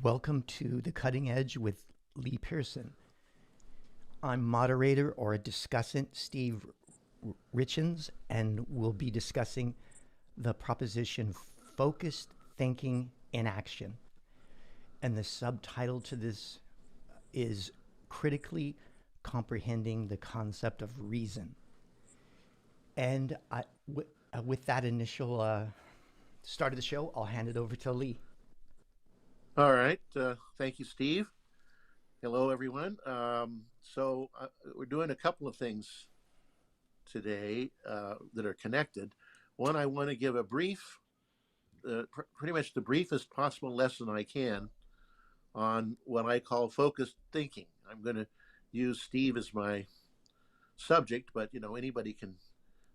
Welcome to The Cutting Edge with Lee Pierson. I'm moderator or a discussant, Steve Richins, and we'll be discussing the proposition Focused Thinking in Action. And the subtitle to this is Critically Comprehending the Concept of Reason. And with that initial start of the show, I'll hand it over to Lee. All right. Thank you, Steve. Hello, everyone. We're doing a couple of things today that are connected. One, I want to give a brief, pretty much the briefest possible lesson I can on what I call focused thinking. I'm going to use Steve as my subject, but anybody can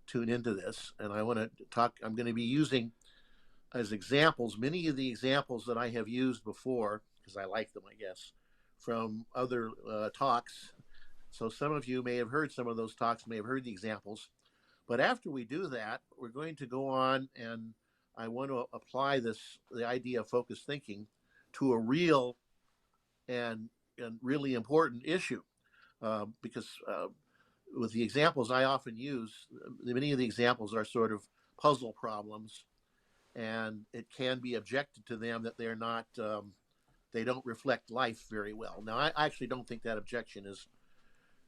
tune into this. And I want to talk. I'm going to be using as examples many of the examples that I have used before, because I like them, I guess, from other talks. So some of you may have heard some of those talks, may have heard the examples. But after we do that, we're going to go on, and I want to apply the idea of focused thinking to a real and really important issue, because with the examples I often use, many of the examples are sort of puzzle problems, and it can be objected to them that they're not, they don't reflect life very well. Now, I actually don't think that objection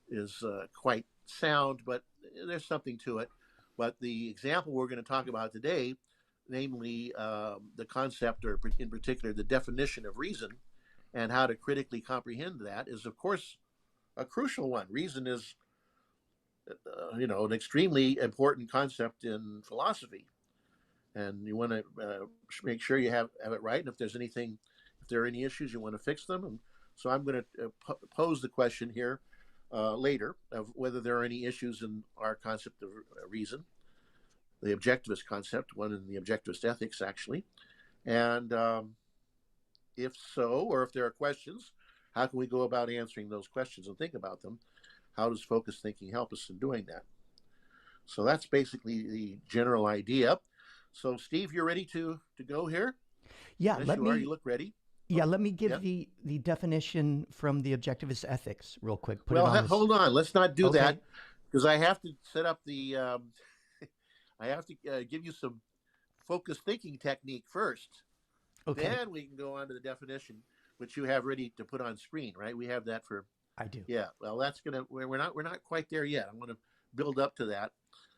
is quite sound, but there's something to it. But the example we're going to talk about today, namely the concept, or in particular the definition of reason, and how to critically comprehend that, is of course a crucial one. Reason is, an extremely important concept in philosophy, and you want to make sure you have it right. And if there are any issues, you want to fix them. And so I'm going to pose the question here later of whether there are any issues in our concept of reason, the objectivist concept, one in the objectivist ethics, actually. And if so, or if there are questions, how can we go about answering those questions and think about them? How does focused thinking help us in doing that? So that's basically the general idea. So, Steve, you're ready to go here? Yeah, yes, you look ready. Yeah, let me give the definition from the objectivist ethics real quick. Hold on. Let's not do that, because I have to set up the. I have to give you some focused thinking technique first. Okay. Then we can go on to the definition, which you have ready to put on screen, right? We have that for. I do. Yeah. Well, that's gonna. We're not quite there yet. I want to build up to that.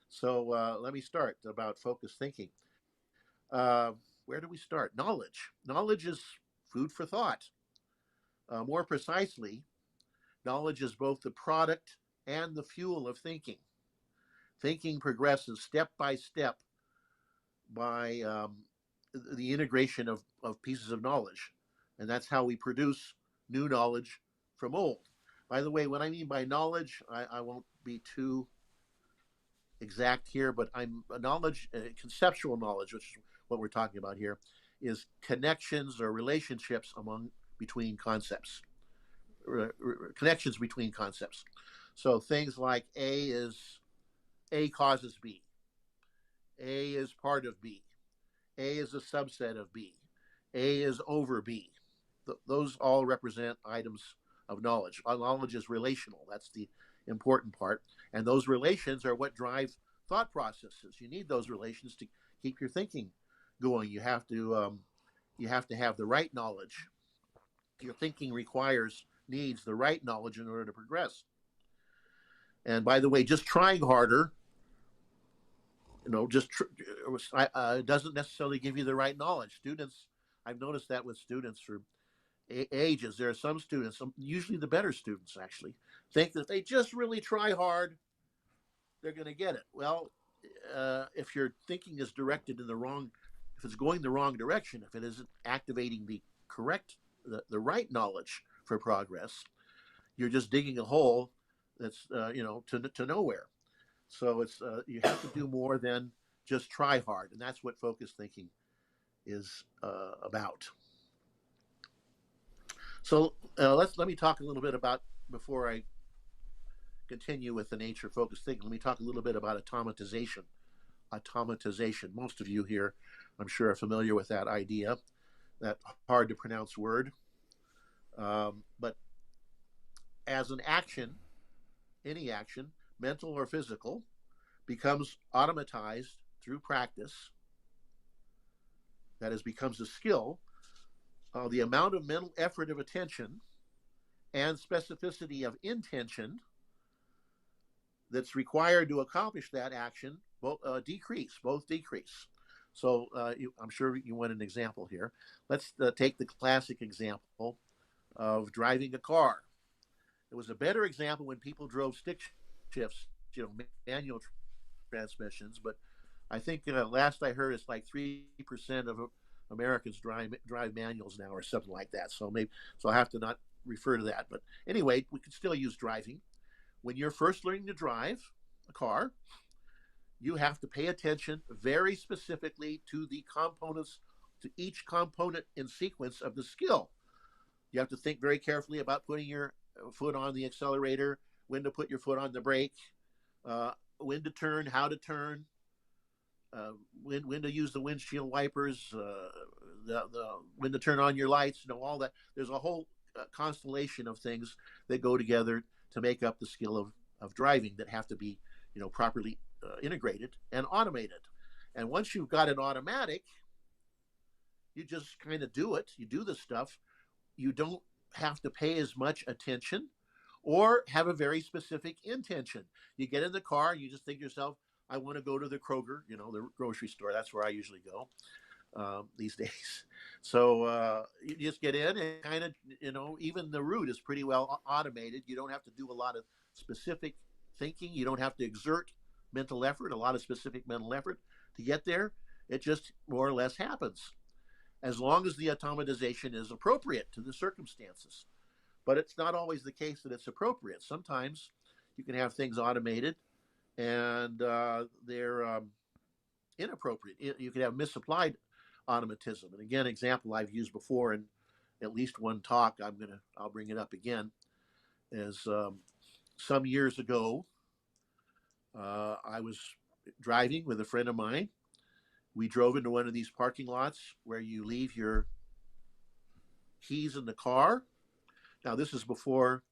So let me start about focused thinking. Where do we start? Knowledge. Knowledge is food for thought. More precisely, knowledge is both the product and the fuel of thinking. Thinking progresses step by step by the integration of pieces of knowledge. And that's how we produce new knowledge from old. By the way, what I mean by knowledge, I won't be too exact here, but conceptual knowledge, which is what we're talking about here, is connections or relationships between concepts, connections between concepts. So things like A causes B, A is part of B, A is a subset of B, A is over B. Those all represent items of knowledge. Knowledge is relational. That's the important part. And those relations are what drive thought processes. You need those relations to keep your thinking going. You have to have the right knowledge. Your thinking needs the right knowledge in order to progress. And by the way, just trying harder, doesn't necessarily give you the right knowledge. Students, I've noticed that with students for ages. There are some students, usually the better students actually, think that they just really try hard, they're going to get it. Well, if your thinking is directed in if it's going the wrong direction, if it isn't activating the right knowledge for progress, you're just digging a hole that's to nowhere. So it's you have to do more than just try hard, and that's what focused thinking is about. So let me talk a little bit about, before I continue with the nature of focused thinking, let me talk a little bit about automatization automatization. Most of you here, I'm sure, are familiar with that idea, that hard to pronounce word. But as an action, any action, mental or physical, becomes automatized through practice, that is, becomes a skill, the amount of mental effort of attention and specificity of intention that's required to accomplish that action both decrease. So I'm sure you want an example here. Let's take the classic example of driving a car. It was a better example when people drove stick shifts, manual transmissions. But I think last I heard, it's like 3% of Americans drive manuals now, or something like that. So I have to not refer to that. But anyway, we can still use driving. When you're first learning to drive a car, you have to pay attention very specifically to the components, to each component in sequence of the skill. You have to think very carefully about putting your foot on the accelerator, when to put your foot on the brake, when to turn, how to turn, when to use the windshield wipers, when to turn on your lights, all that. There's a whole constellation of things that go together to make up the skill of driving that have to be, properly integrated and automated. And once you've got an automatic, you just kind of do it. You do the stuff. You don't have to pay as much attention or have a very specific intention. You get in the car, you just think to yourself, I want to go to the Kroger, the grocery store. That's where I usually go these days. So you just get in and kind of, even the route is pretty well automated. You don't have to do a lot of specific thinking. You don't have to exert mental effort, a lot of specific mental effort to get there. It just more or less happens, as long as the automatization is appropriate to the circumstances. But it's not always the case that it's appropriate. Sometimes you can have things automated and they're inappropriate. You can have misapplied automatism. And again, example I've used before in at least one talk, I'll bring it up again, is some years ago, I was driving with a friend of mine. We drove into one of these parking lots where you leave your keys in the car. Now this was before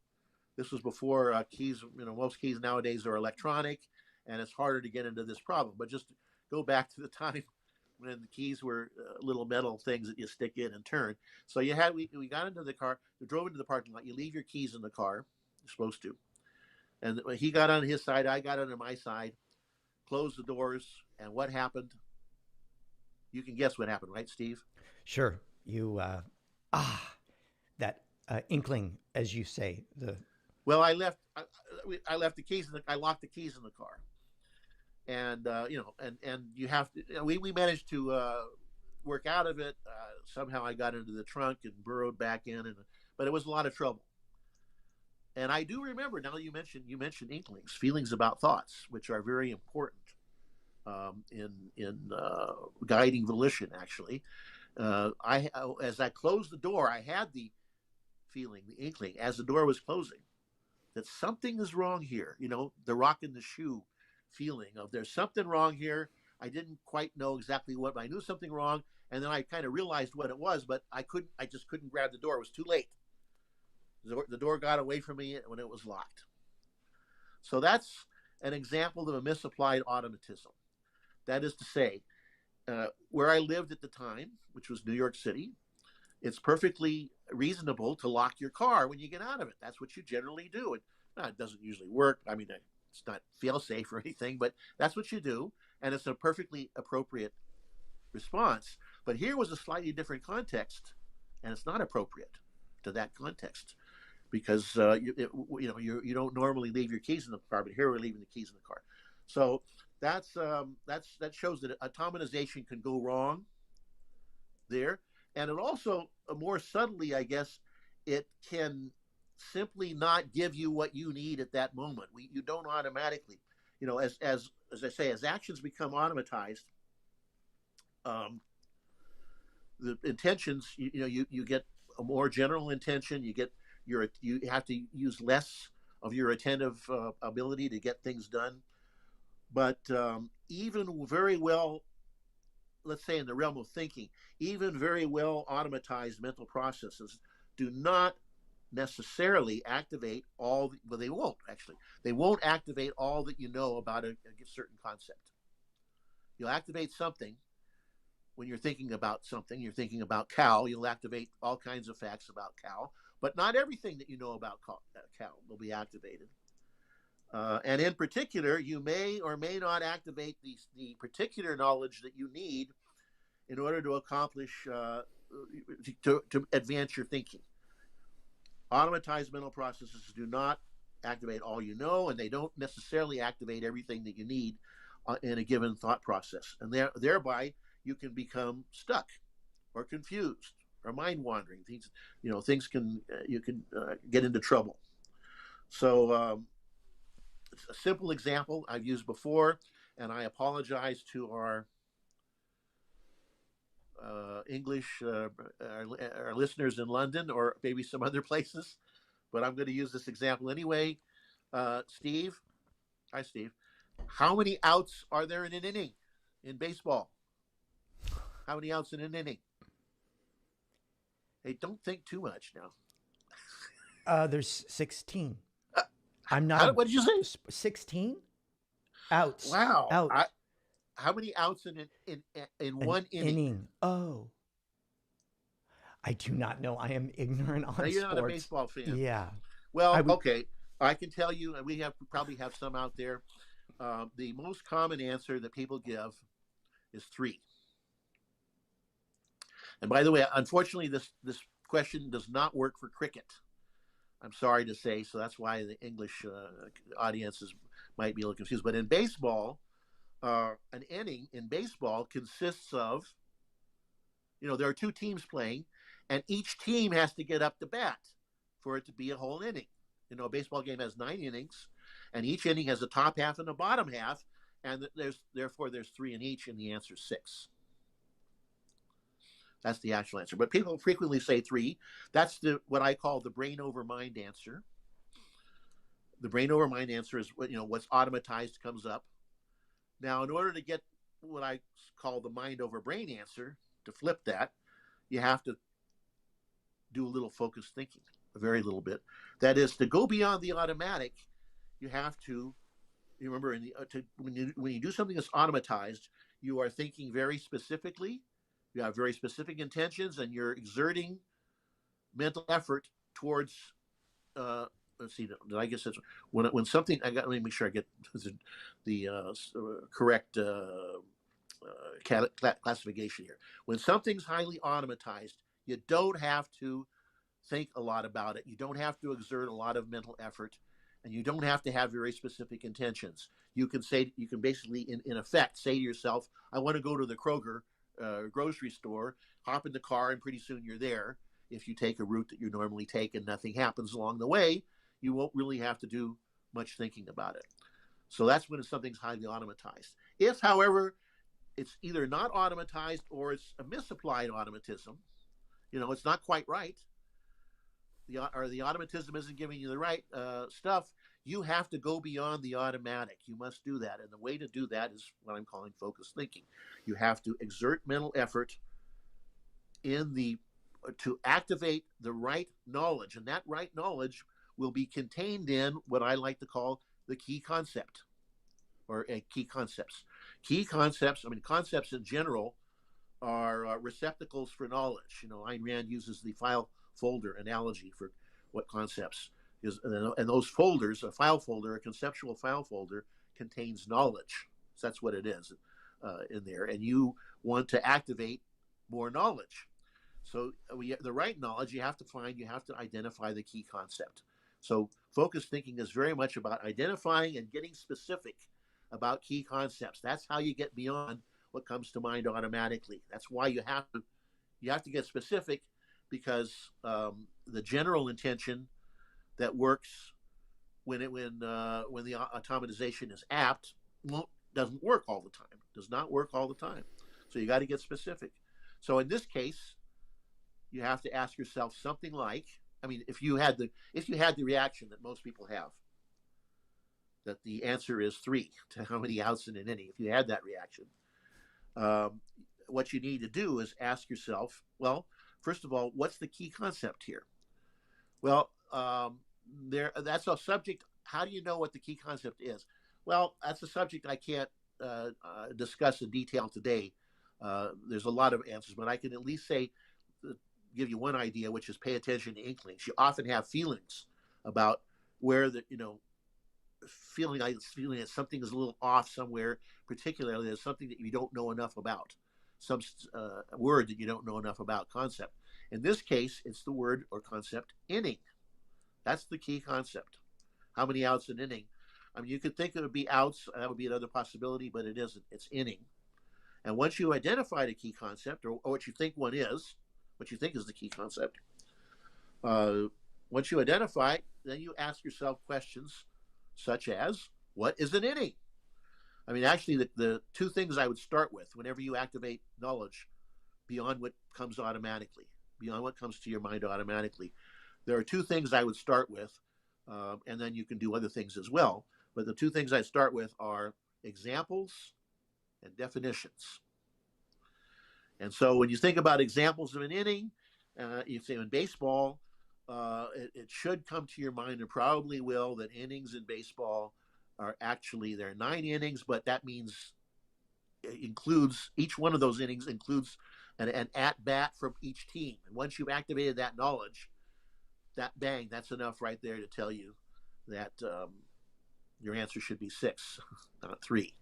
keys. Most keys nowadays are electronic, and it's harder to get into this problem. But just go back to the time when the keys were little metal things that you stick in and turn. So we got into the car, we drove into the parking lot. You leave your keys in the car. You're supposed to. And he got on his side, I got on my side, closed the doors, and what happened? You can guess what happened, right, Steve? Sure. You, that inkling, as you say, Well, I left the keys I locked the keys in the car, and and you have to. We managed to work out of it. Somehow I got into the trunk and burrowed back in, but it was a lot of trouble. And I do remember, now you mentioned inklings, feelings about thoughts, which are very important in guiding volition. Actually, as I closed the door, I had the feeling, the inkling, as the door was closing, that something is wrong here. The rock in the shoe feeling of there's something wrong here. I didn't quite know exactly what, but I knew something wrong, and then I kind of realized what it was, but I just couldn't grab the door. It was too late. The door got away from me when it was locked. So that's an example of a misapplied automatism. That is to say, where I lived at the time, which was New York City, it's perfectly reasonable to lock your car when you get out of it. That's what you generally do. It doesn't usually work. I mean, it's not fail-safe or anything, but that's what you do, and it's a perfectly appropriate response. But here was a slightly different context, and it's not appropriate to that context, because you don't normally leave your keys in the car, but here we're leaving the keys in the car. So that shows that automatization can go wrong there, and it also more subtly, I guess, it can simply not give you what you need at that moment. You don't automatically, as I say, as actions become automatized, the intentions, you get a more general intention. You have to use less of your attentive ability to get things done. But even very well, let's say in the realm of thinking, even very well automatized mental processes do not necessarily activate all, well, they won't actually. They won't activate all that you know about a certain concept. You'll activate something when you're thinking about something. You're thinking about cow, you'll activate all kinds of facts about cow, but not everything that you know about cow will be activated. And in particular, you may or may not activate the particular knowledge that you need in order to accomplish, to advance your thinking. Automatized mental processes do not activate all you know, and they don't necessarily activate everything that you need in a given thought process. And thereby, you can become stuck or confused or mind wandering. Things can you can get into trouble. So a simple example I've used before, and I apologize to our English our listeners in London or maybe some other places, but I'm going to use this example anyway. Steve, hi Steve. How many outs are there in an inning in baseball? How many outs in an inning? Hey, don't think too much now. There's 16. Uh, I'm not a what did you say? 16 outs. Wow. Out. How many outs in An one inning? inning. Oh. I do not know. I am ignorant Now on you're not a sports. baseball fan. Yeah. I Well, would okay. I can tell you, and probably have some out there. The most common answer that people give is 3. And by the way, unfortunately, this question does not work for cricket. I'm sorry to say, so that's why the English audiences might be a little confused. But in baseball, an inning in baseball consists of, there are 2 teams playing, and each team has to get up to bat for it to be a whole inning. A baseball game has 9 innings, and each inning has a top half and a bottom half, and therefore there's 3 in each, and the answer is 6. That's the actual answer. But people frequently say 3. That's what I call the brain over mind answer. The brain over mind answer is what's automatized comes up. Now, in order to get what I call the mind over brain answer, to flip that, you have to do a little focused thinking, a very little bit. That is, to go beyond the automatic, you have to, you remember, when you do something that's automatized, you are thinking very specifically, you have very specific intentions, and you're exerting mental effort towards, let's see, did I get this? When something, let me make sure I get the correct classification here. When something's highly automatized, you don't have to think a lot about it. You don't have to exert a lot of mental effort, and you don't have to have very specific intentions. You can basically, in effect, say to yourself, I want to go to the Kroger grocery store, hop in the car, and pretty soon you're there. If you take a route that you normally take and nothing happens along the way, you won't really have to do much thinking about it. So that's when something's highly automatized. If, however, it's either not automatized or it's a misapplied automatism, it's not quite right, the automatism isn't giving you the right stuff, you have to go beyond the automatic. You must do that. And the way to do that is what I'm calling focused thinking. You have to exert mental effort to activate the right knowledge. And that right knowledge will be contained in what I like to call the key concept, or key concepts. Key concepts, concepts in general are receptacles for knowledge. Ayn Rand uses the file folder analogy for what concepts is, and those folders, a file folder, a conceptual file folder, contains knowledge. So that's what it is in there, and you want to activate more knowledge. So the right knowledge you have to identify the key concept. So focused thinking is very much about identifying and getting specific about key concepts. That's how you get beyond what comes to mind automatically. That's why you have to get specific, because the general intention that works when the automatization is apt doesn't work all the time. Does not work all the time. So you got to get specific. So in this case, you have to ask yourself something like, if you had the reaction that most people have, that the answer is 3 to how many outs in an inning. If you had that reaction, um, what you need to do is ask yourself, well, first of all, what's the key concept here? Well, that's a subject. How do you know what the key concept is? Well, that's a subject I can't discuss in detail today. There's a lot of answers, but I can at least say, give you one idea, which is pay attention to inklings. You often have feelings about where feeling that something is a little off somewhere, particularly there's something that you don't know enough about, some word that you don't know enough about, concept. In this case, it's the word or concept inning. That's the key concept. How many outs an inning? I mean, you could think it would be outs. That would be another possibility, but it isn't. It's inning. And once you identify the key concept, or what you think one is, what you think is the key concept, once you identify, then you ask yourself questions such as, what is an inning? I mean, actually, the two things I would start with whenever you activate knowledge beyond what comes automatically, beyond what comes to your mind automatically, there are two things I would start with, and then you can do other things as well. But the two things I start with are examples and definitions. And so when you think about examples of an inning, you say in baseball, it should come to your mind, and probably will, that innings in baseball are actually, there are 9 innings, but that means it includes, each one of those innings includes an at bat from each team. And once you've activated that knowledge, that's enough right there to tell you that your answer should be 6, not 3.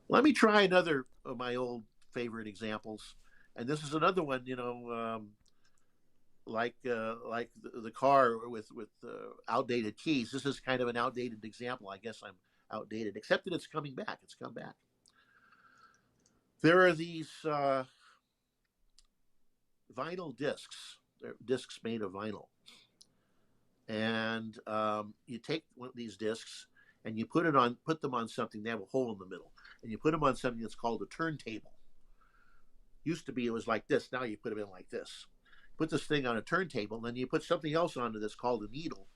Let me try another of my old favorite examples, and this is another one. Like the car with outdated keys. This is kind of an outdated example. I guess I'm outdated, except that it's coming back. It's come back. There are these vinyl discs. They're discs made of vinyl, and you take one of these discs and you put them on something. They have a hole in the middle, and you put them on something that's called a turntable. Used to be it was like this. Now you put them in like this. Put this thing on a turntable, and then you put something else onto this called a needle,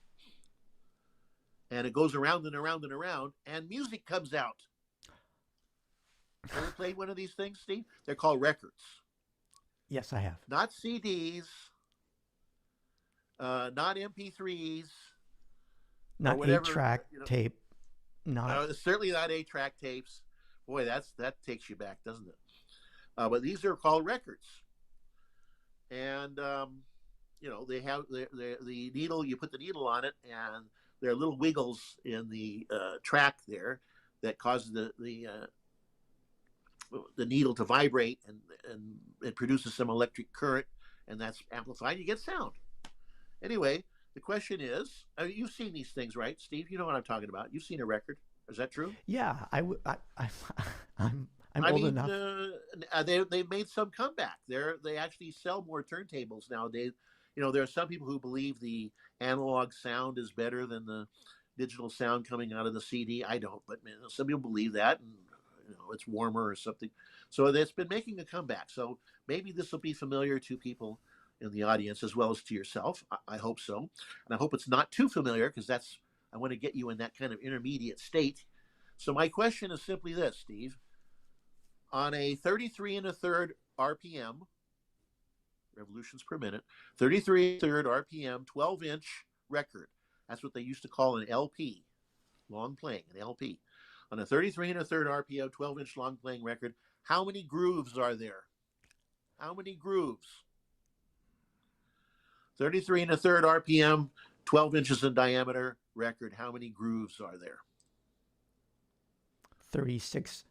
and it goes around and around and around, and music comes out. Ever played one of these things, Steve? They're called records. Yes, I have. Not CDs, not MP3s, or Not whatever. 8-track tape. Not Certainly not 8-track tapes. Boy, that takes you back, doesn't it? But these are called records. And they have the needle. You put the needle on it, and there are little wiggles in the track there that cause the needle to vibrate, and it produces some electric current, and that's amplified. You get sound. Anyway, the question is, you've seen these things, right, Steve? You know what I'm talking about. You've seen a record. Is that true? Yeah, I'm I old mean, enough. they made some comeback. They actually sell more turntables nowadays. There are some people who believe the analog sound is better than the digital sound coming out of the CD. I don't, but some people believe that, and it's warmer or something. So it's been making a comeback. So maybe this will be familiar to people in the audience as well as to yourself. I hope so, and I hope it's not too familiar, because I want to get you in that kind of intermediate state. So my question is simply this, Steve. On a 33 1/3 RPM, revolutions per minute, 33 1/3 RPM, 12-inch record. That's what they used to call an LP, long playing, an LP. On a 33 1/3 RPM, 12-inch long playing record, how many grooves are there? How many grooves? 33 1/3 RPM, 12 inches in diameter record. How many grooves are there? 36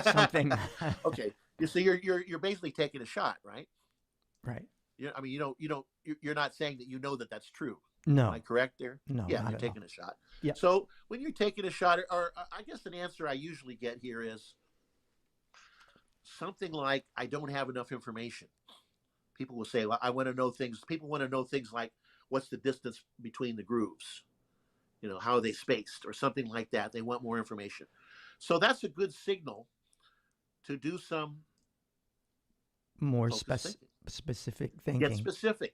something. Okay, so you're basically taking a shot, right? Right. I mean, you're not saying that that that's true. No. Am I correct there? No, Yeah, not you're at taking all. a shot. Yeah. So when you're taking a shot, or I guess an answer I usually get here is something like, I don't have enough information. People will say, well, I want to know things. People want to know things like, what's the distance between the grooves? How are they spaced, or something like that. They want more information. So that's a good signal to do some More focused thinking. specific thinking. Get specific.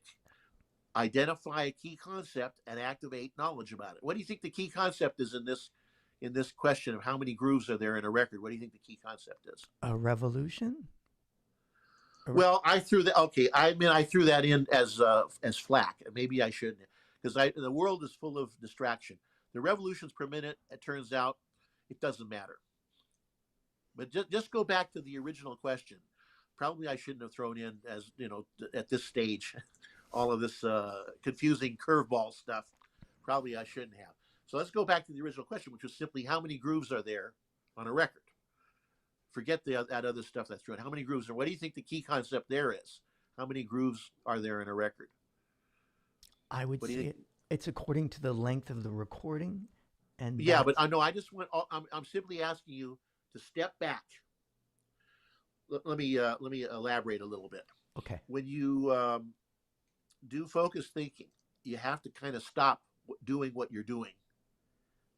identify a key concept, and activate knowledge about it. What do you think the key concept is in this question of how many grooves are there in a record? What do you think the key concept is? A revolution? Well, I threw that. Okay, I mean, I threw that in as flack. Maybe I shouldn't, because the world is full of distraction. The revolutions per minute, it turns out, it doesn't matter. But just go back to the original question. Probably I shouldn't have thrown in, as you know, at this stage, all of this confusing curveball stuff. Probably I shouldn't have. So let's go back to the original question, which was simply how many grooves are there on a record? Forget that other stuff that's thrown. How many grooves are? What do you think the key concept there is? How many grooves are there in a record? I would say it's according to the length of the recording, and yeah, but I know I just want. I'm simply asking you to step back. Let me elaborate a little bit. Okay. When you do focus thinking, you have to kind of stop doing what you're doing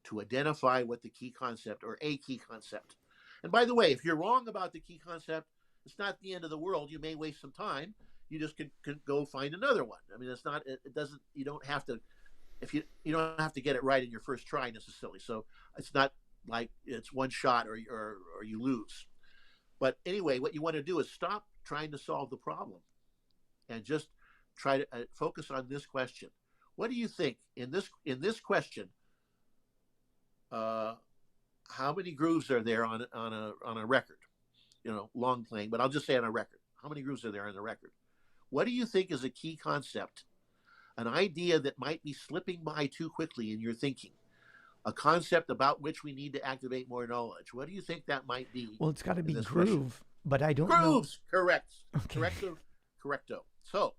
to identify what the key concept or a key concept. And by the way, if you're wrong about the key concept, it's not the end of the world. You may waste some time. You just can go find another one. I mean, it's not. It doesn't. You don't have to. If you don't have to get it right in your first try necessarily. So it's not like it's one shot or you lose. But anyway, what you want to do is stop trying to solve the problem, and just try to focus on this question. What do you think in this question? How many grooves are there on a record? You know, long playing, but I'll just say on a record. How many grooves are there on the record? What do you think is a key concept? An idea that might be slipping by too quickly in your thinking? A concept about which we need to activate more knowledge. What do you think that might be? Well, it's got to be groove, question? But I don't know. Grooves, correct. Okay. Correcto. So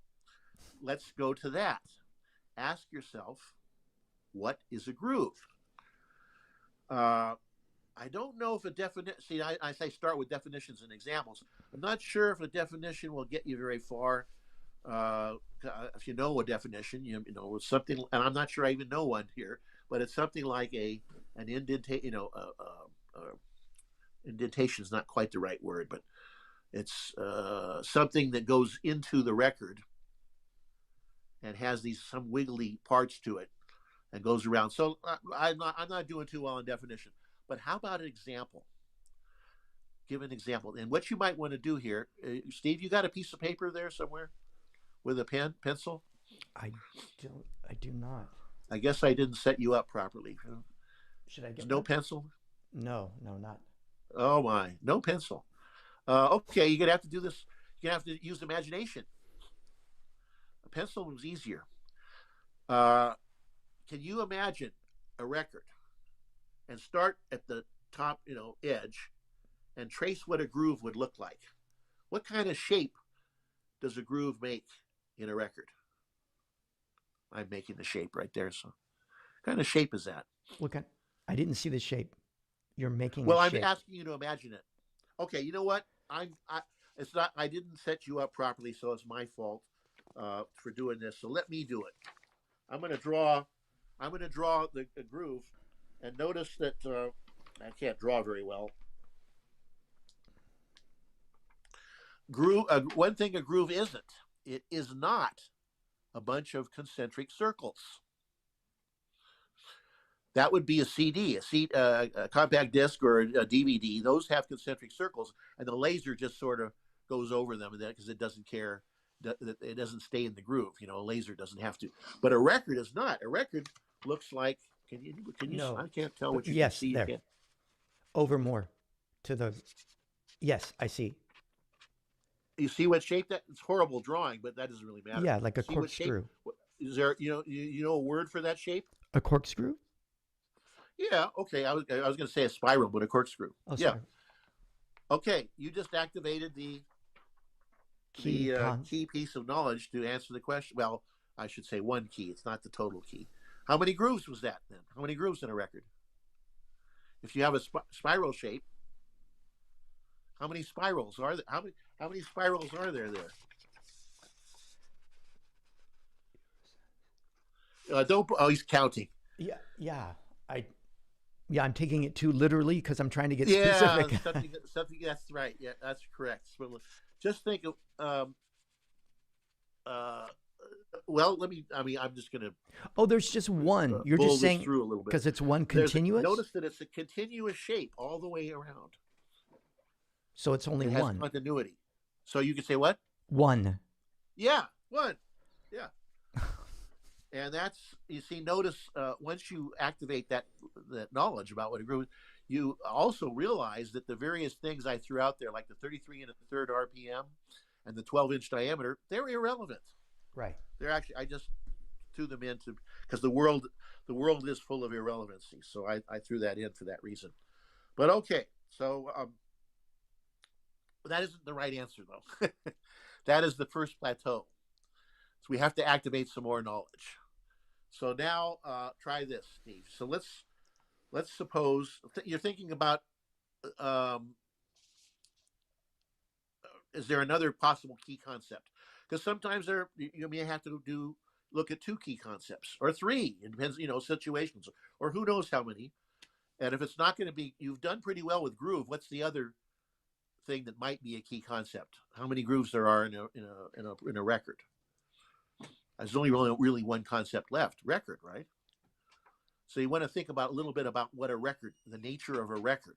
let's go to that. Ask yourself, what is a groove? I don't know if a definition. See, I say start with definitions and examples. I'm not sure if a definition will get you very far. If you know a definition, you know it's something, and I'm not sure I even know one here, but it's something like an indentation. Indentation is not quite the right word, but it's something that goes into the record and has some wiggly parts to it and goes around. So I'm not doing too well on definition. But how about an example? Give an example. And what you might want to do here, Steve, you got a piece of paper there somewhere with a pencil? I do not. I guess I didn't set you up properly. Should I get no pencil? No, not. Oh my, no pencil. Okay, you're gonna have to do this. You're gonna have to use imagination. A pencil was easier. Can you imagine a record and start at the top, edge, and trace what a groove would look like? What kind of shape does a groove make in a record? I'm making the shape right there. So, what kind of shape is that? I didn't see the shape. You're making. Well, I'm asking you to imagine it. Okay, you know what? It's not. I didn't set you up properly, so it's my fault for doing this. So let me do it. I'm going to draw the groove, and notice that I can't draw very well. Groove. One thing a groove isn't. It is not a bunch of concentric circles. That would be a CD, a compact disc, or a DVD. Those have concentric circles, and the laser just sort of goes over them, because it doesn't care. It doesn't stay in the groove. A laser doesn't have to. But a record is not. A record looks like. Can you? No. I can't tell what you yes, can see. There. Over more to the. Yes, I see. You see what shape that? It's horrible drawing, but that doesn't really matter. Yeah, like a corkscrew. Is there? You know a word for that shape? A corkscrew. Yeah. Okay. I was going to say a spiral, but a corkscrew. Oh, yeah. Sorry. Okay. You just activated the key piece of knowledge to answer the question. Well, I should say one key. It's not the total key. How many grooves was that then? How many grooves in a record? If you have a spiral shape, how many spirals are there? How many spirals are there? Don't. Oh, he's counting. Yeah. I'm taking it too literally because I'm trying to get specific. Yeah, something. That's right. Yeah, that's correct. So just think of well, let me. I mean, I'm just going to Oh, there's just one. You're just bull this saying through a little bit. because it's one There's continuous, notice that it's a continuous shape all the way around. so it's only It has one. continuity. So you could say what? One. Yeah, one. Yeah, and that's you see. Notice once you activate that knowledge about what a groove, you also realize that the various things I threw out there, like the 33 and a third RPM and the 12-inch diameter, they're irrelevant. Right. They're actually I just threw them into because the world is full of irrelevancy. So I threw that in for that reason. But okay, so that isn't the right answer though. That is the first plateau. So we have to activate some more knowledge. So now try this, Steve. So let's suppose you're thinking about um, is there another possible key concept? Because sometimes you may have to look at two key concepts or three. It depends, situations or who knows how many. And if it's not going to be, you've done pretty well with groove. What's the other thing that might be a key concept? How many grooves there are in a record? There's only really one concept left: record, right? So you want to think about a little bit about what a record, the nature of a record.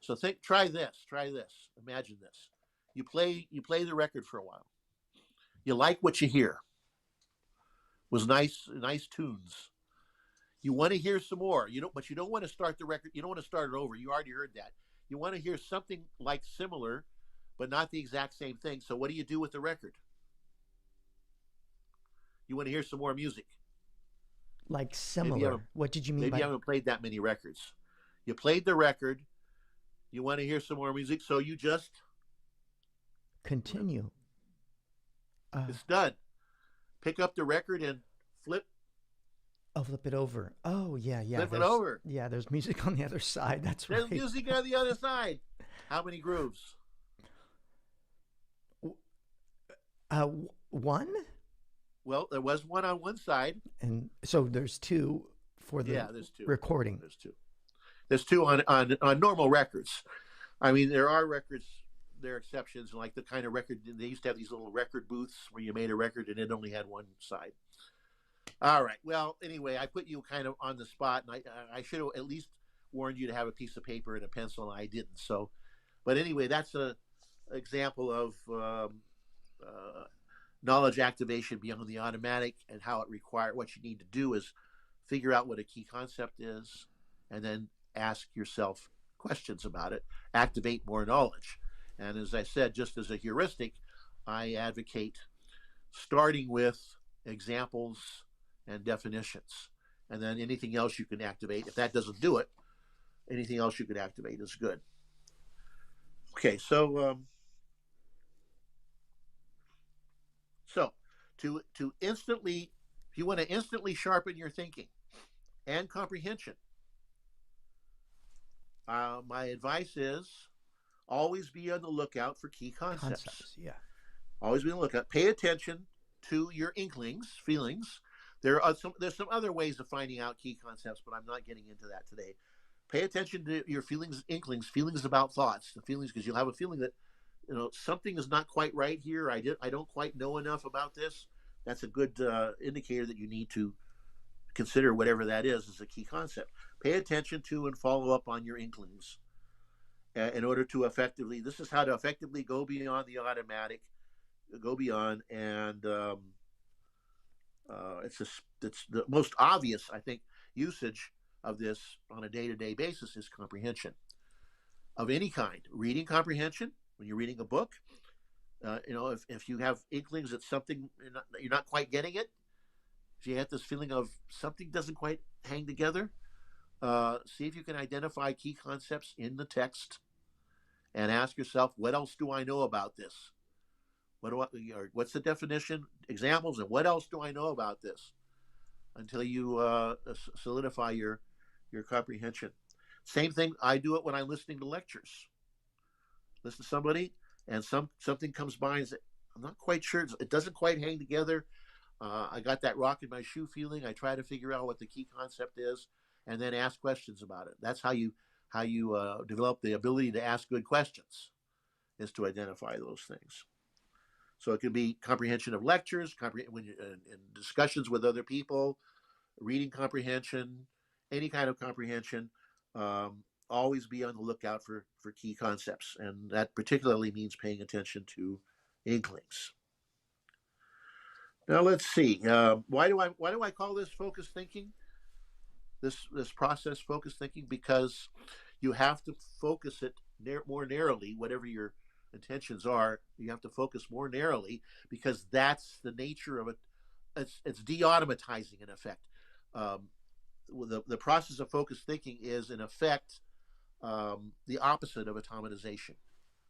So try this, imagine this. You play the record for a while. You like what you hear. It was nice tunes. You want to hear some more. But you don't want to start the record. You don't want to start it over. You already heard that. You want to hear something like similar, but not the exact same thing. So what do you do with the record? You want to hear some more music. Like Maybe you haven't similar. What did you mean maybe you by haven't played that many records. You played the record. You want to hear some more music, so you just continue? it's done. Pick up the record and flip Oh, flip it over. Oh, yeah, yeah. flip it There's over. yeah, there's music on the other side. That's There's right. music on the other side. How many grooves? One, Well, there was one on one side. and so there's two for the Yeah, there's two. recording. There's two. There's two on normal records. I mean, there are records. There are exceptions, like the kind of record they used to have these little record booths where you made a record and it only had one side. All right. Well, anyway, I put you kind of on the spot, and I should have at least warned you to have a piece of paper and a pencil, and I didn't. So, but anyway, that's a example of knowledge activation beyond the automatic and how it requires. What you need to do is figure out what a key concept is, and then ask yourself questions about it. Activate more knowledge. And as I said, just as a heuristic, I advocate starting with examples and definitions. And then anything else you can activate. If that doesn't do it, anything else you can activate is good. Okay, so to instantly, if you want to instantly sharpen your thinking and comprehension, my advice is always be on the lookout for key concepts. Concepts, yeah. Always be on the lookout. Pay attention to your inklings, feelings. There's some other ways of finding out key concepts, but I'm not getting into that today. Pay attention to your feelings, inklings, feelings about thoughts, the feelings, because you'll have a feeling that something is not quite right here. I don't quite know enough about this. That's a good indicator that you need to consider whatever that is as a key concept. Pay attention to and follow up on your inklings in order to effectively. This is how to effectively go beyond the automatic, go beyond, and it's the most obvious, I think, usage of this on a day-to-day basis is comprehension of any kind. Reading comprehension when you're reading a book. If you have inklings that something you're not quite getting it, if you have this feeling of something doesn't quite hang together, see if you can identify key concepts in the text and ask yourself, what else do I know about this? What's the definition, examples, and what else do I know about this? Until you solidify your comprehension. Same thing. I do it when I'm listening to lectures. Listen to somebody, and something comes by and say, I'm not quite sure. It doesn't quite hang together. I got that rock in my shoe feeling. I try to figure out what the key concept is, and then ask questions about it. That's how you develop the ability to ask good questions, is to identify those things. So it could be comprehension of lectures, when you, in discussions with other people, reading comprehension, any kind of comprehension. Always be on the lookout for key concepts, and that particularly means paying attention to inklings. Now let's see. Why do I call this focused thinking? This process focused thinking, because you have to focus it more narrowly. Whatever your intentions are, you have to focus more narrowly, because that's the nature of it. It's de-automatizing in effect. Um, the process of focused thinking is in effect the opposite of automatization,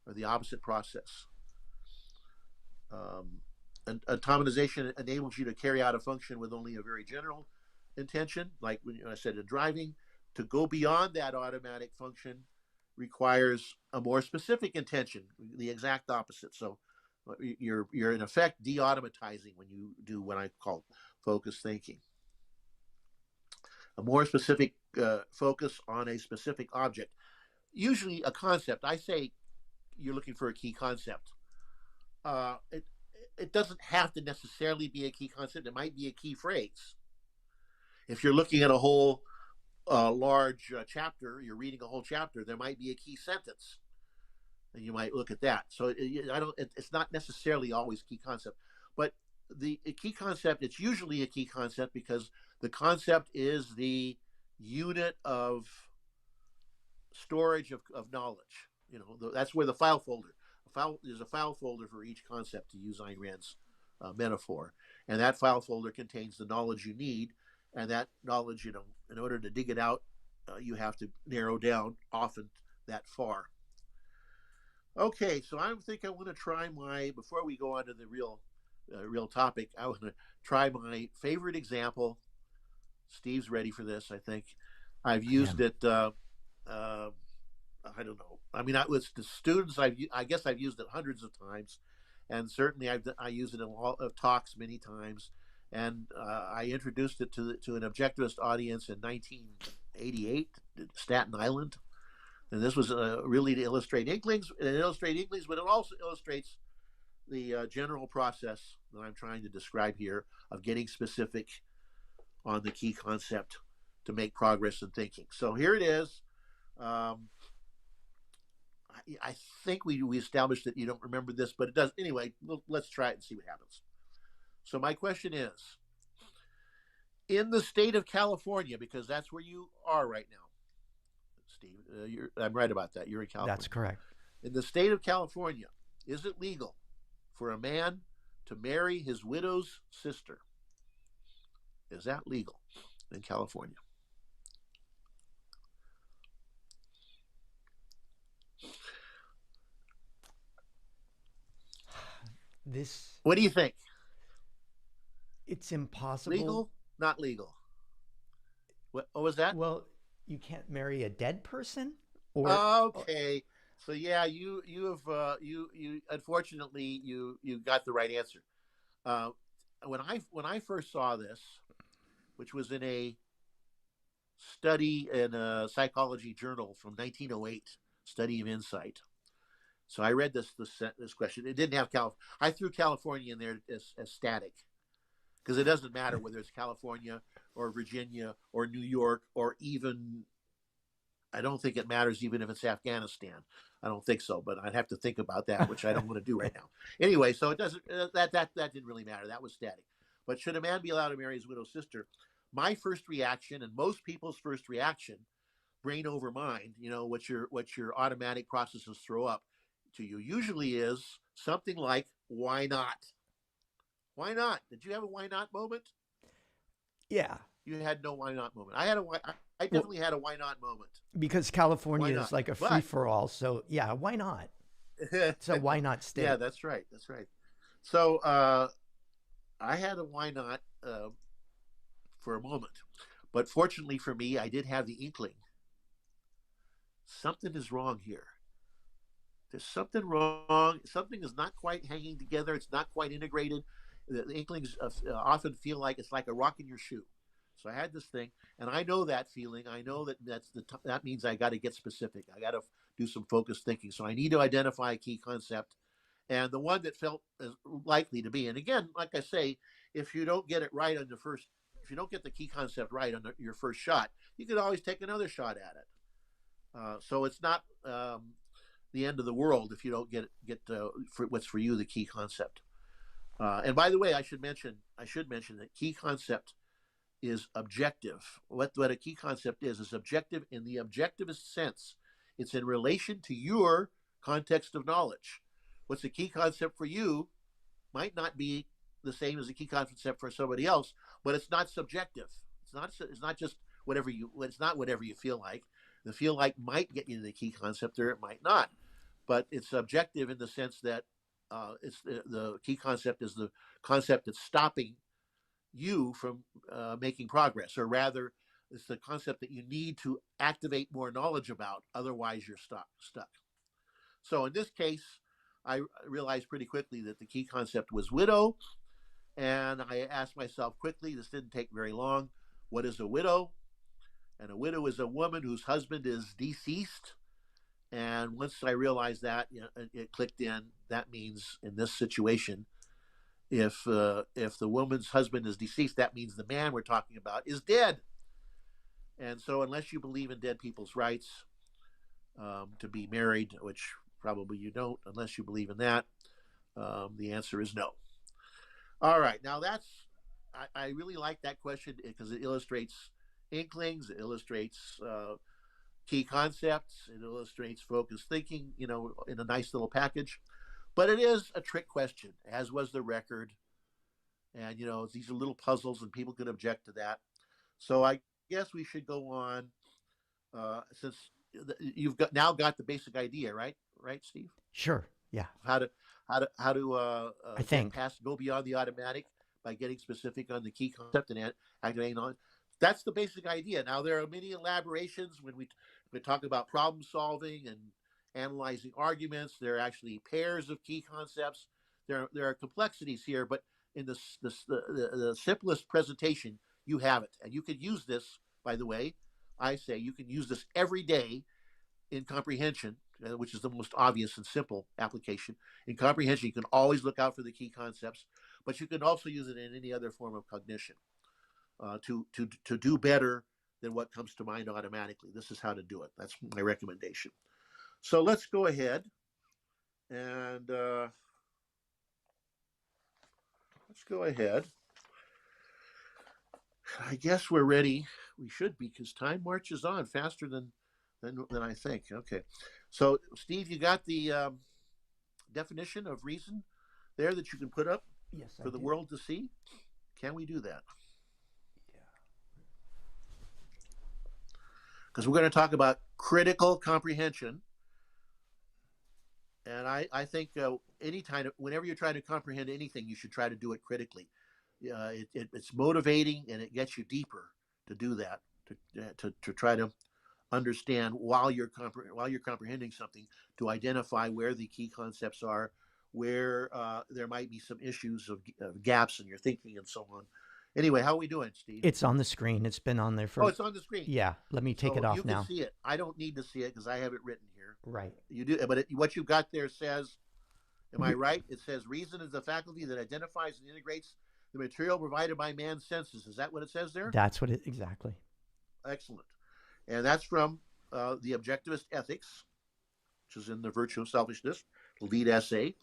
or the opposite process. Um, Automatization enables you to carry out a function with only a very general intention, like when I said in driving. To go beyond that automatic function requires a more specific intention, the exact opposite. So you're in effect de-automatizing when you do what I call focused thinking. A more specific focus on a specific object, usually a concept. I say you're looking for a key concept. It doesn't have to necessarily be a key concept. It might be a key phrase. If you're looking at a whole large chapter, you're reading a whole chapter, there might be a key sentence, and you might look at that. So it's not necessarily always key concept, but the key concept, it's usually a key concept, because the concept is the unit of storage of knowledge. That's where the file folder. There's a file folder for each concept, to use Ayn Rand's metaphor, and that file folder contains the knowledge you need, and that knowledge, in order to dig it out, you have to narrow down often that far. Okay, so I think I want to try before we go on to the real topic, I want to try my favorite example. Steve's ready for this, I think. I've used it. I don't know. I mean, with the students, I guess I've used it hundreds of times, and certainly I use it in all of talks many times. And I introduced it to an objectivist audience in 1988, Staten Island. And this was really to illustrate inklings. But it also illustrates the general process that I'm trying to describe here, of getting specific on the key concept to make progress in thinking. So here it is. I think we established that you don't remember this, but it does. Anyway, let's try it and see what happens. So my question is, in the state of California, because that's where you are right now, Steve, I'm right about that. You're in California. That's correct. In the state of California, is it legal for a man to marry his widow's sister? Is that legal in California? What do you think? It's impossible. Legal? Not legal? What was that? Well, you can't marry a dead person, or okay. So yeah, you unfortunately you got the right answer. When I first saw this, which was in a study in a psychology journal from 1908, Study of Insight. So I read this question. It didn't have I threw California in there as static, because it doesn't matter whether it's California or Virginia or New York, or even, I don't think it matters even if it's Afghanistan. I don't think so, but I'd have to think about that, which I don't want to do right now. Anyway, so it doesn't that didn't really matter. That was static. But should a man be allowed to marry his widow's sister? My first reaction, and most people's first reaction, brain over mind, what your automatic processes throw up to you, usually is something like, why not? Why not? Did you have a why not moment? Yeah. You had no why not moment. I definitely had a why not moment. Because California is like a free for all. So yeah, why not? It's a why not state. Yeah, that's right. That's right. So I had a why not for a moment. But fortunately for me, I did have the inkling. Something is wrong here. There's something wrong. Something is not quite hanging together. It's not quite integrated. The inklings often feel like it's like a rock in your shoe. So I had this thing, and I know that feeling. I know that means I got to get specific. I got to do some focused thinking. So I need to identify a key concept, and the one that felt as likely to be. And again, like I say, if you don't get it right on the first, if you don't get the key concept right on your first shot, you could always take another shot at it. So it's not the end of the world if you don't get for what's for you the key concept. And by the way, I should mention that key concept is objective. What a key concept is objective in the objectivist sense. It's in relation to your context of knowledge. What's a key concept for you might not be the same as a key concept for somebody else, but it's not subjective. It's not just whatever you. It's not whatever you feel like. The feel like might get you to the key concept, or it might not. But it's subjective in the sense that it's the key concept is the concept that's stopping you from making progress, or rather, it's the concept that you need to activate more knowledge about. Otherwise, you're stuck. So in this case, I realized pretty quickly that the key concept was widow, and I asked myself quickly. This didn't take very long. What is a widow? And a widow is a woman whose husband is deceased. And once I realized that, it clicked in. That means in this situation, if the woman's husband is deceased, that means the man we're talking about is dead. And so, unless you believe in dead people's rights to be married, which probably you don't, unless you believe in that, the answer is no. All right, now I really like that question because it illustrates inklings, it illustrates key concepts, it illustrates focused thinking, in a nice little package. But it is a trick question, as was the record. And, these are little puzzles, and people could object to that. So I guess we should go on, since you've now got the basic idea, right? Right, Steve? Sure. Yeah. How to I think. go beyond the automatic by getting specific on the key concept and activating on. That's the basic idea. Now there are many elaborations when we talk about problem solving and analyzing arguments. There are actually pairs of key concepts. There are complexities here, but in the simplest presentation, you have it, and you could use this. By the way, I say you can use this every day in comprehension, which is the most obvious and simple application. In comprehension, you can always look out for the key concepts, but you can also use it in any other form of cognition to do better than what comes to mind automatically. This is how to do it. That's my recommendation. So let's go ahead and let's go ahead. I guess we're ready. We should be, because time marches on faster than I think. Okay. So, Steve, you got the definition of reason there that you can put up for the world to see? Can we do that? Yeah. Because we're going to talk about critical comprehension. And I think whenever you're trying to comprehend anything, you should try to do it critically. It's motivating, and it gets you deeper to do that, to try to understand while you're comprehending something, to identify where the key concepts are, where there might be some issues of gaps in your thinking, and so on. Anyway, how are we doing, Steve? It's on the screen. It's been on there for. Oh, it's on the screen. Yeah. Let me take it off now. You can see it. I don't need to see it because I have it written here. Right. You do, but what you've got there says, am I right? It says reason is the faculty that identifies and integrates the material provided by man's senses. Is that what it says there? That's what it exactly. Excellent. And that's from the Objectivist Ethics, which is in the Virtue of Selfishness, the lead essay.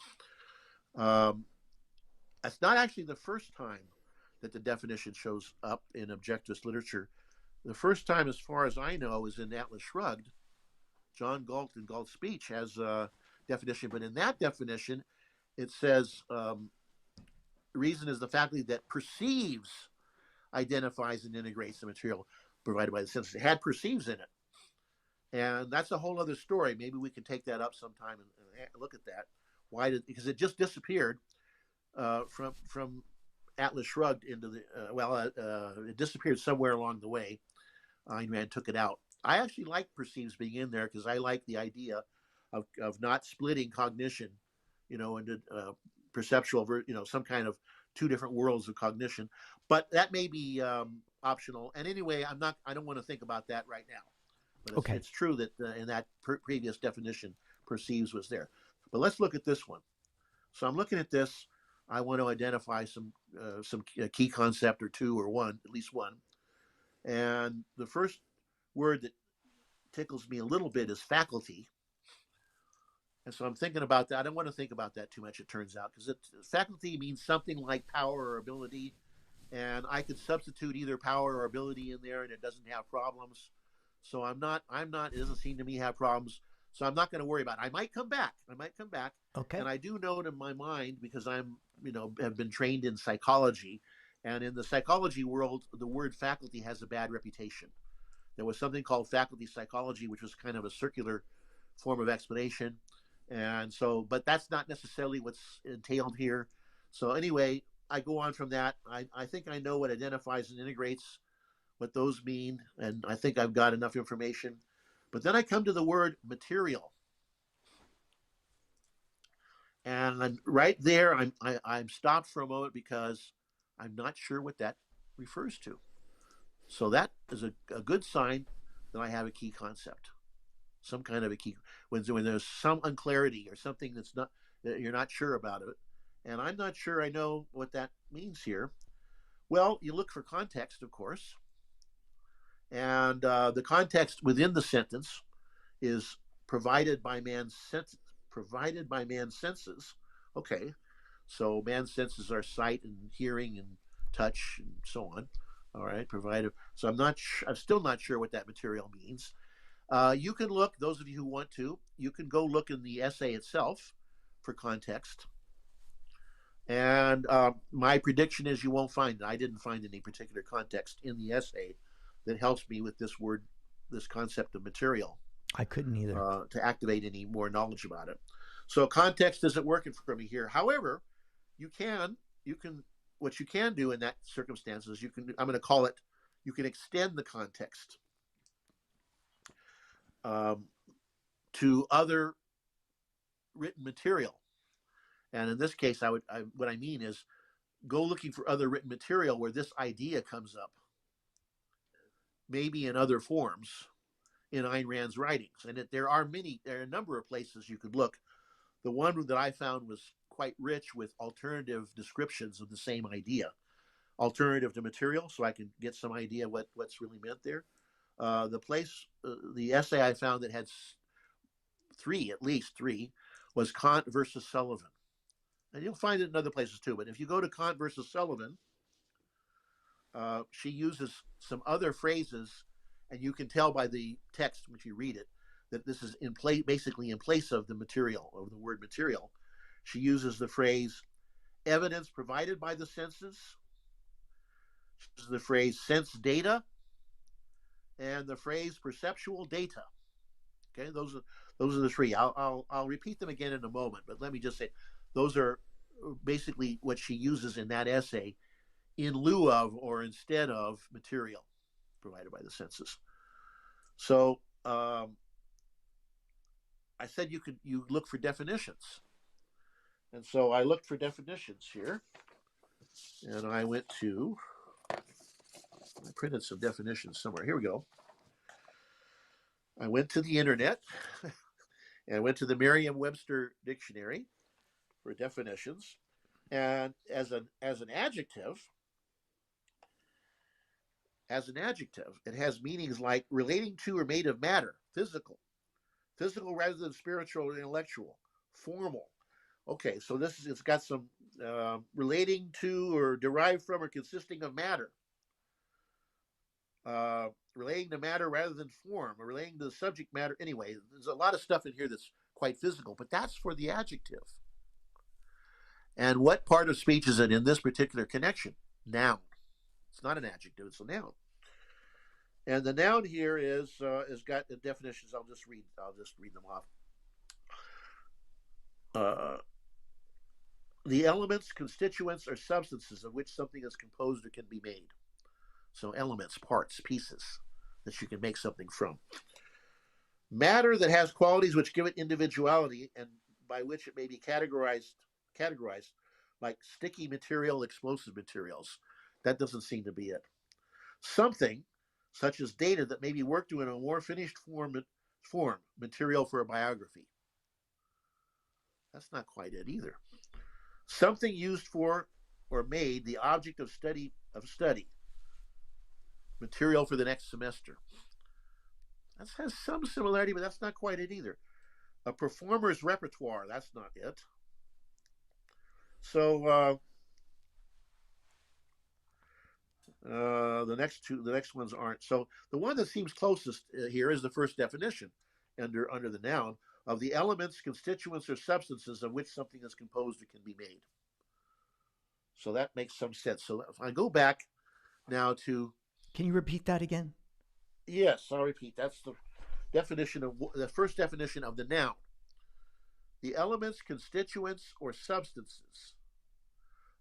That's not actually the first time that the definition shows up in objectivist literature. The first time, as far as I know, is in Atlas Shrugged. John Galt in Galt's speech has a definition, but in that definition, it says reason is the faculty that perceives, identifies, and integrates the material provided by the senses. It had perceives in it. And that's a whole other story. Maybe we can take that up sometime and look at that. Why because it just disappeared from Atlas Shrugged into the, it disappeared somewhere along the way. Ayn Rand took it out. I actually like perceives being in there because I like the idea of not splitting cognition, into perceptual, some kind of two different worlds of cognition. But that may be optional. And anyway, I don't want to think about that right now. But it's true that in that previous definition, perceives was there. But let's look at this one. So I'm looking at this. I want to identify some key concept or two or one, at least one. And the first word that tickles me a little bit is faculty. And so I'm thinking about that. I don't want to think about that too much, it turns out, because faculty means something like power or ability. And I could substitute either power or ability in there and it doesn't have problems. So it doesn't seem to me have problems. So I'm not going to worry about it. I might come back. Okay. And I do know it in my mind because have been trained in psychology. And in the psychology world, the word faculty has a bad reputation. There was something called faculty psychology, which was kind of a circular form of explanation. And so, but that's not necessarily what's entailed here. So anyway, I go on from that. I think I know what identifies and integrates, what those mean, and I think I've got enough information. But then I come to the word material. And right there, I'm stopped for a moment because I'm not sure what that refers to. So that is a good sign that I have a key concept, some kind of a key. When there's some unclarity or something that you're not sure about it, and I'm not sure I know what that means here. Well, you look for context, of course, and the context within the sentence is provided by man's senses. Provided by man's senses. Okay, so man's senses are sight and hearing and touch and so on. All right, provided. So I'm still not sure what that material means. You can look, those of you who want to, you can go look in the essay itself for context. And my prediction is you won't find it. I didn't find any particular context in the essay that helps me with this word, this concept of material, I couldn't either. to activate any more knowledge about it. So context isn't working for me here. However, you can, what you can do in that circumstance is I'm going to call it, you can extend the context um, to other written material. And in this case, what I mean is go looking for other written material where this idea comes up, maybe in other forms in Ayn Rand's writings. And there are a number of places you could look. The one that I found was quite rich with alternative descriptions of the same idea, alternative to material, so I can get some idea what's really meant there. The essay I found that had at least three, was Kant versus Sullivan. And you'll find it in other places too. But if you go to Kant versus Sullivan, she uses some other phrases, and you can tell by the text when you read it that this is basically in place of the material, of the word material. She uses the phrase evidence provided by the senses. She uses the phrase sense data, and the phrase perceptual data. Okay, those are the three. I'll repeat them again in a moment, but let me just say those are basically what she uses in that essay in lieu of or instead of material provided by the senses. So I said you look for definitions, and so I looked for definitions here, and I printed some definitions somewhere. Here we go. I went to the internet and I went to the Merriam-Webster dictionary for definitions, and as an adjective, it has meanings like relating to or made of matter, physical rather than spiritual or intellectual, formal. Okay, so it's got some relating to or derived from or consisting of matter, relating to matter rather than form, or relating to the subject matter. Anyway, there's a lot of stuff in here that's quite physical, but that's for the adjective. And what part of speech is it in this particular connection? Noun. It's not an adjective; it's a noun. And the noun here is got the definitions. I'll just read them off. Uh, the elements, constituents, or substances of which something is composed or can be made. So elements, parts, pieces that you can make something from. Matter that has qualities which give it individuality and by which it may be categorized like sticky material, explosive materials. That doesn't seem to be it. Something such as data that may be worked to in a more finished form, material for a biography. That's not quite it either. Something used for or made the object of study material for the next semester. That has some similarity, but that's not quite it either. A performer's repertoire, that's not it. So the next ones aren't. So the one that seems closest here is the first definition under the noun of the elements, constituents, or substances of which something is composed or can be made. So that makes some sense. So if I go back now to, Can you repeat that again? yes, I'll repeat. That's the first definition of the noun. The elements, constituents, or substances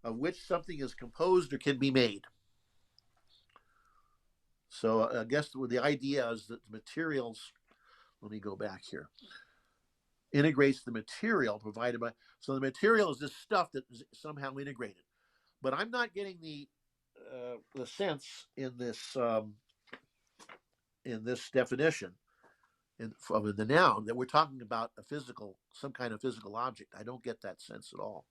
of which something is composed or can be made. So I guess the idea is that the materials, let me go back here, integrates the material provided by, so the material is this stuff that is somehow integrated. But I'm not getting the sense in this definition from the noun that we're talking about some kind of physical object. I don't get that sense at all.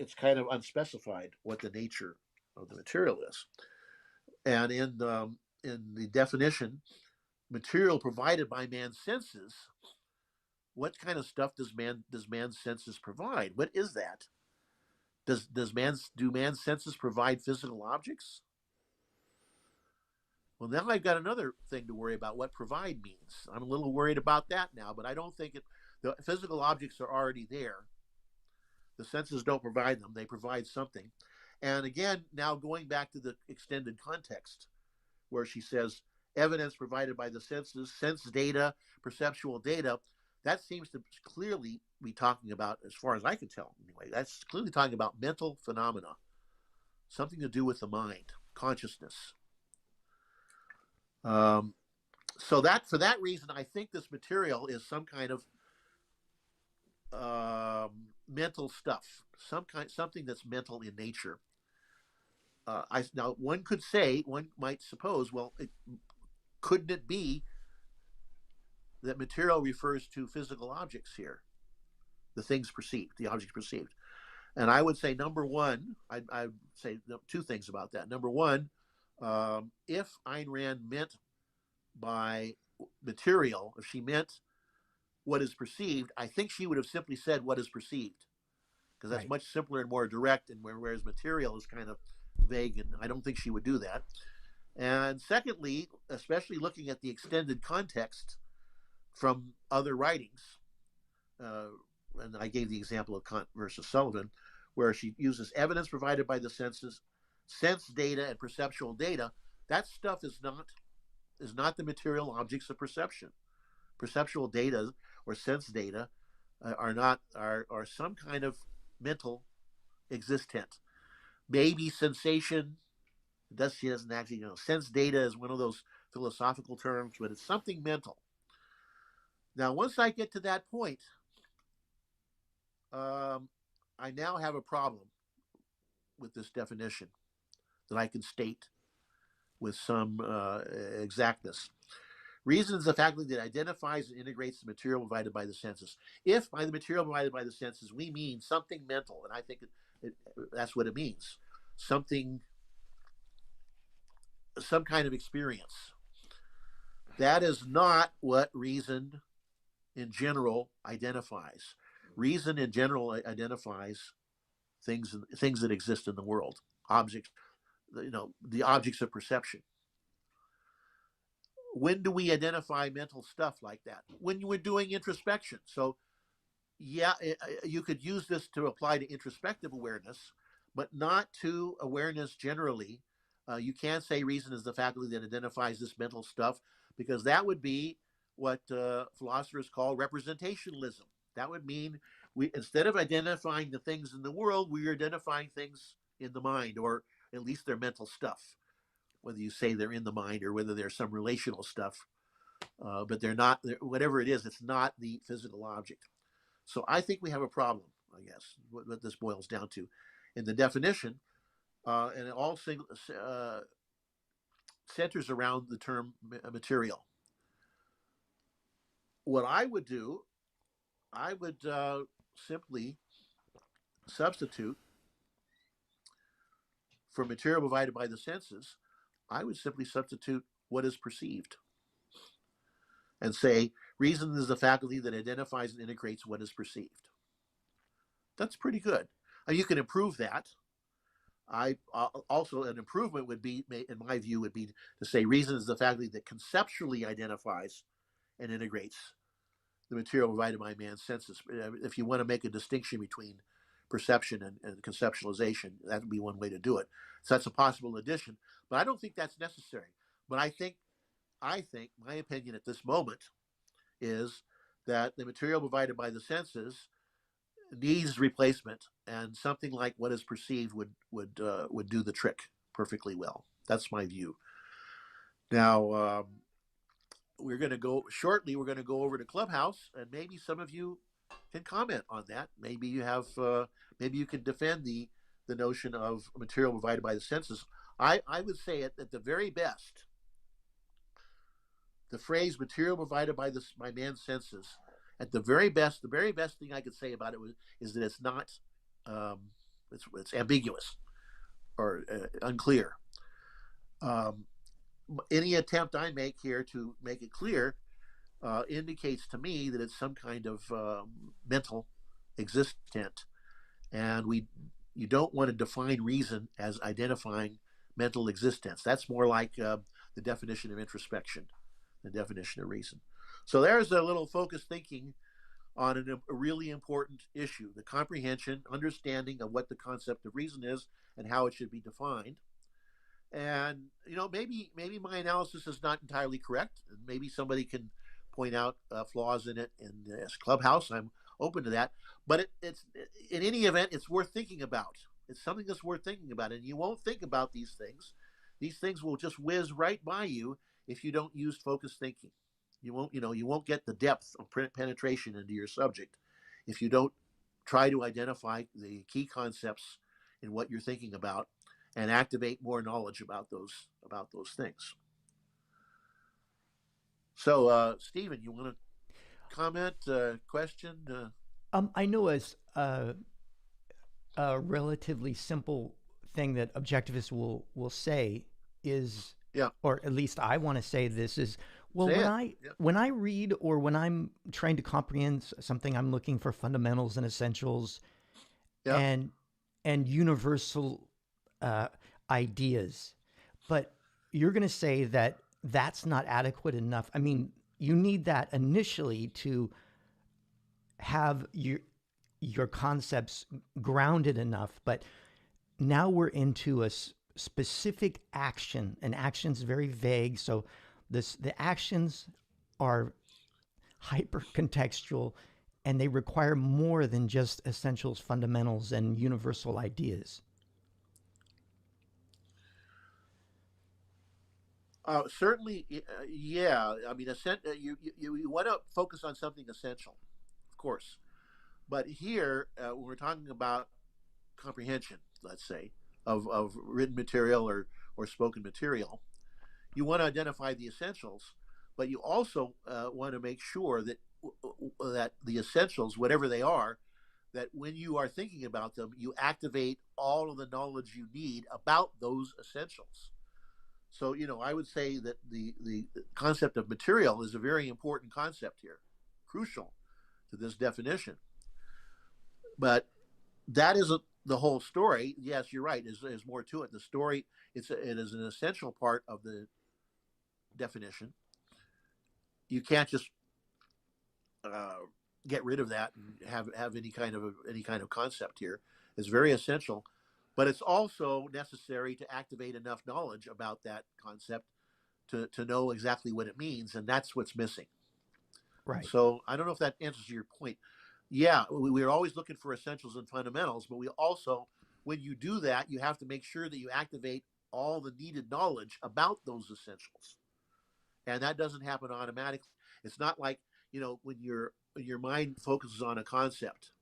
It's kind of unspecified what the nature of the material is. And in the definition, material provided by man's senses, what kind of stuff does man's senses provide? What is that? Do man's senses provide physical objects? Well, now I've got another thing to worry about. What provide means. I'm a little worried about that now, but I don't think the physical objects are already there. The senses don't provide them; they provide something. And again, now going back to the extended context, where she says evidence provided by the senses, sense data, perceptual data, that seems to clearly be talking about, as far as I can tell anyway, that's clearly talking about mental phenomena, something to do with the mind, consciousness. So that for that reason, I think this material is some kind of mental stuff, something that's mental in nature. Now one might suppose, well, couldn't it be that material refers to physical objects here, the things perceived, the objects perceived? And I would say number one, I'd say two things about that. Number one, if Ayn Rand meant by material, if she meant what is perceived, I think she would have simply said what is perceived, because that's Right. much simpler and more direct, and whereas material is kind of vague, and I don't think she would do that. And secondly, especially looking at the extended context from other writings, and I gave the example of Kant versus Sullivan, where she uses evidence provided by the senses, sense data, and perceptual data. That stuff is not the material objects of perception. Perceptual data or sense data are some kind of mental existent. Maybe sensation. She doesn't actually know. Sense data is one of those philosophical terms, but it's something mental. Now, once I get to that point, I now have a problem with this definition that I can state with some exactness. Reason is the faculty that identifies and integrates the material provided by the senses. If by the material provided by the senses we mean something mental, and I think that's what it means, some kind of experience, that is not what reason in general identifies. Reason in general identifies things that exist in the world, objects, the objects of perception. When do we identify mental stuff like that? When you were doing introspection. So yeah, you could use this to apply to introspective awareness, but not to awareness generally. You can't say reason is the faculty that identifies this mental stuff, because that would be what philosophers call representationalism. That would mean instead of identifying the things in the world, we're identifying things in the mind, or at least their mental stuff. Whether you say they're in the mind or whether there's some relational stuff, but they're not. Whatever it is, it's not the physical object. So I think we have a problem, I guess, what this boils down to. In the definition, and it all centers around the term material. What I would do, I would simply substitute for material provided by the senses, I would simply substitute what is perceived and say reason is the faculty that identifies and integrates what is perceived. That's pretty good. You can improve that. I also an improvement would be, in my view, would be to say reason is the faculty that conceptually identifies and integrates the material provided by man's senses. If you want to make a distinction between perception and conceptualization, that would be one way to do it. So that's a possible addition, but I don't think that's necessary. But I think my opinion at this moment is that the material provided by the senses needs replacement, and something like what is perceived would do the trick perfectly well. That's my view. Now, we're going to go shortly. We're going to go over to Clubhouse, and maybe some of you can comment on that. Maybe you have, maybe you can defend the notion of material provided by the senses. I would say at the very best, the phrase "material provided by man's senses," at the very best thing I could say about it is that it's not, it's ambiguous or unclear. Any attempt I make here to make it clear indicates to me that it's some kind of mental existent, and you don't want to define reason as identifying mental existence. That's more like the definition of introspection, the definition of reason. So there's a little focused thinking on a really important issue: the comprehension, understanding of what the concept of reason is and how it should be defined. And maybe my analysis is not entirely correct, and maybe somebody can point out flaws in it in this Clubhouse. I'm open to that, but it's in any event, it's worth thinking about. It's something that's worth thinking about, and you won't think about these things. These things will just whiz right by you if you don't use focused thinking. You won't get the depth of penetration into your subject if you don't try to identify the key concepts in what you're thinking about and activate more knowledge about those things. So, Stephen, you want to comment, question? I know a relatively simple thing that objectivists will say is, Yeah, or at least I want to say this is, well, say when it. I Yeah, when I read or when I'm trying to comprehend something, I'm looking for fundamentals and essentials yeah. and universal uh, ideas. But you're going to say that that's not adequate enough. I mean, you need that initially to have your concepts grounded enough, but now we're into a specific action, and action's very vague. So the actions are hyper contextual, and they require more than just essentials, fundamentals, and universal ideas. Certainly, yeah. I mean, you want to focus on something essential, of course. But here, when we're talking about comprehension, let's say, of written material or spoken material, you want to identify the essentials, but you also want to make sure that the essentials, whatever they are, that when you are thinking about them, you activate all of the knowledge you need about those essentials. So, I would say that the concept of material is a very important concept here, crucial to this definition. But that is the whole story. Yes, you're right. There's more to it. The story, it is an essential part of the definition. You can't just uh, get rid of that and have any kind of concept here. It's very essential, but it's also necessary to activate enough knowledge about that concept to know exactly what it means, and that's what's missing. Right. So I don't know if that answers your point. Yeah, we're always looking for essentials and fundamentals, but we also, when you do that, you have to make sure that you activate all the needed knowledge about those essentials, and that doesn't happen automatically. It's not like when your mind focuses on a concept.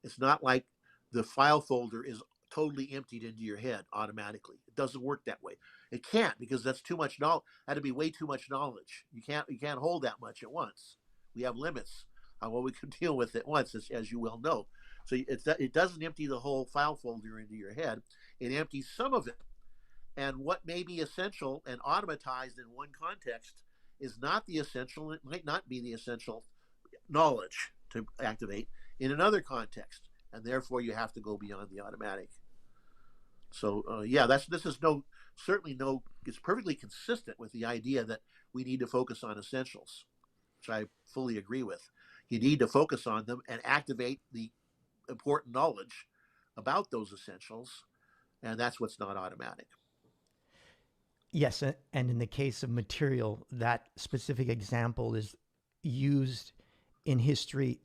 It's not like the file folder is totally emptied into your head automatically. It doesn't work that way. It can't, because that's too much knowledge. That'd be way too much knowledge. You can't hold that much at once. We have limits on what we can deal with at once, as you well know. So it doesn't empty the whole file folder into your head. It empties some of it. And what may be essential and automatized in one context is not the essential. It might not be the essential knowledge to activate in another context. And therefore, you have to go beyond the automatic. So yeah, this is no certainly no. It's perfectly consistent with the idea that we need to focus on essentials, which I fully agree with. You need to focus on them and activate the important knowledge about those essentials, and that's what's not automatic. Yes, and in the case of material, that specific example is used in history,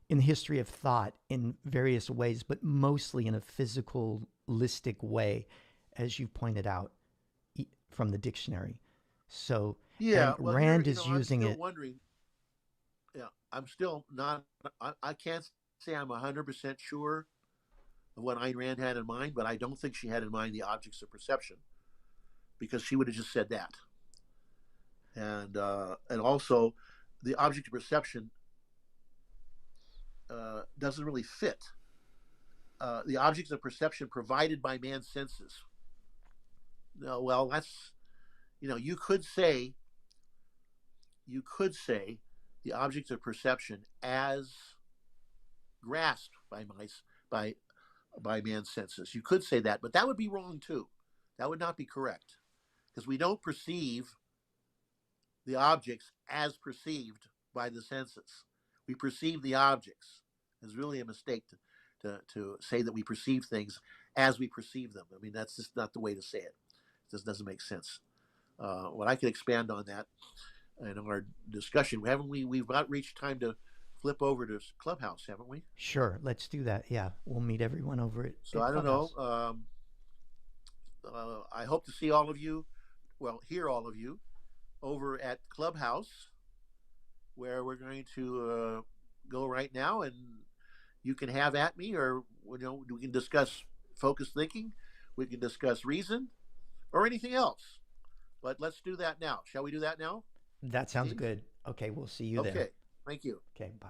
in the history of thought in various ways, but mostly in a physicalistic way, as you pointed out from the dictionary. So, and Yeah, well, Rand you is know, I'm using still it. wondering. Yeah, I'm still not. I can't say I'm 100% sure of what Ayn Rand had in mind, but I don't think she had in mind the objects of perception because she would have just said that. And also, the object of perception doesn't really fit. The objects of perception provided by man's senses. No, well, that's you could say the objects of perception as grasped by by man's senses. You could say that, but that would be wrong too. That would not be correct because we don't perceive the objects as perceived by the senses. We perceive the objects. It's really a mistake to say that we perceive things as we perceive them. I mean, that's just not the way to say it. It just doesn't make sense. What I could expand on that in our discussion, haven't we? We've not reached time to flip over to Clubhouse, haven't we? Sure, let's do that. Yeah, we'll meet everyone over So at I don't know. Clubhouse. I hope to see all of you, well, hear all of you over at Clubhouse, where we're going to go right now, and you can have at me, or we can discuss focused thinking, we can discuss reason, or anything else. But let's do that now. Shall we do that now, That sounds Steve? good. Okay, we'll see you there. Okay. Thank you. Okay, bye.